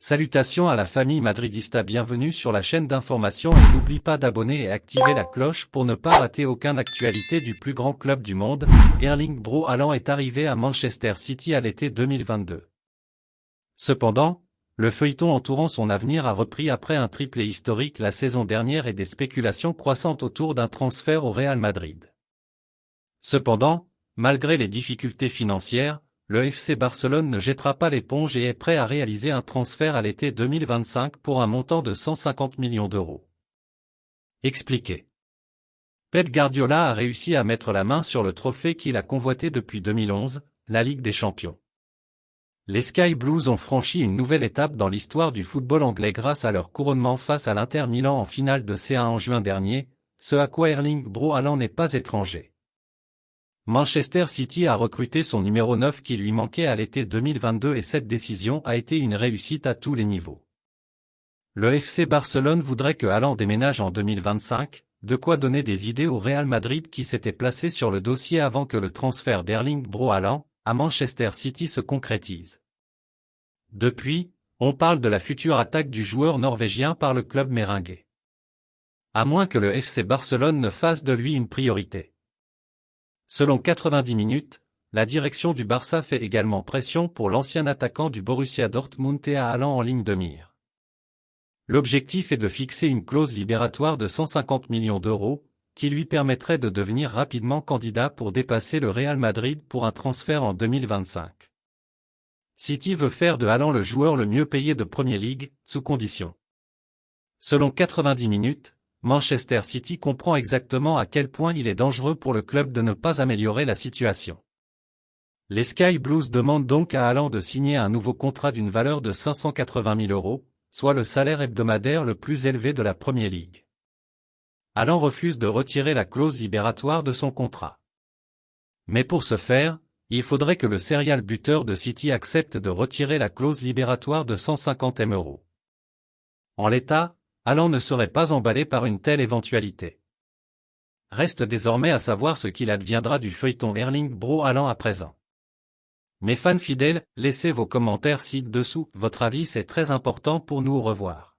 Salutations à la famille madridista, bienvenue sur la chaîne d'information et n'oublie pas d'abonner et activer la cloche pour ne pas rater aucune actualité du plus grand club du monde. Erling Braut Haaland est arrivé à Manchester City à l'été 2022. Cependant, le feuilleton entourant son avenir a repris après un triplé historique la saison dernière et des spéculations croissantes autour d'un transfert au Real Madrid. Cependant, malgré les difficultés financières, le FC Barcelone ne jettera pas l'éponge et est prêt à réaliser un transfert à l'été 2025 pour un montant de 150 millions d'euros. Expliqué. Pep Guardiola a réussi à mettre la main sur le trophée qu'il a convoité depuis 2011, la Ligue des Champions. Les Sky Blues ont franchi une nouvelle étape dans l'histoire du football anglais grâce à leur couronnement face à l'Inter Milan en finale de C1 en juin dernier, ce à quoi Erling Braut Haaland n'est pas étranger. Manchester City a recruté son numéro 9 qui lui manquait à l'été 2022 et cette décision a été une réussite à tous les niveaux. Le FC Barcelone voudrait que Haaland déménage en 2025, de quoi donner des idées au Real Madrid qui s'était placé sur le dossier avant que le transfert d'Erling Braut Haaland à Manchester City se concrétise. Depuis, on parle de la future attaque du joueur norvégien par le club méringué. À moins que le FC Barcelone ne fasse de lui une priorité. Selon 90 minutes, la direction du Barça fait également pression pour l'ancien attaquant du Borussia Dortmund et à Haaland en ligne de mire. L'objectif est de fixer une clause libératoire de 150 millions d'euros, qui lui permettrait de devenir rapidement candidat pour dépasser le Real Madrid pour un transfert en 2025. City veut faire de Haaland le joueur le mieux payé de Premier League, sous condition. Selon 90 minutes, Manchester City comprend exactement à quel point il est dangereux pour le club de ne pas améliorer la situation. Les Sky Blues demandent donc à Haaland de signer un nouveau contrat d'une valeur de 580 000 euros, soit le salaire hebdomadaire le plus élevé de la Premier League. Haaland refuse de retirer la clause libératoire de son contrat. Mais pour ce faire, il faudrait que le serial buteur de City accepte de retirer la clause libératoire de 150 000 euros. En l'état, Haaland ne serait pas emballé par une telle éventualité. Reste désormais à savoir ce qu'il adviendra du feuilleton Erling Braut Haaland à présent. Mes fans fidèles, laissez vos commentaires ci-dessous, votre avis c'est très important pour nous. Au revoir.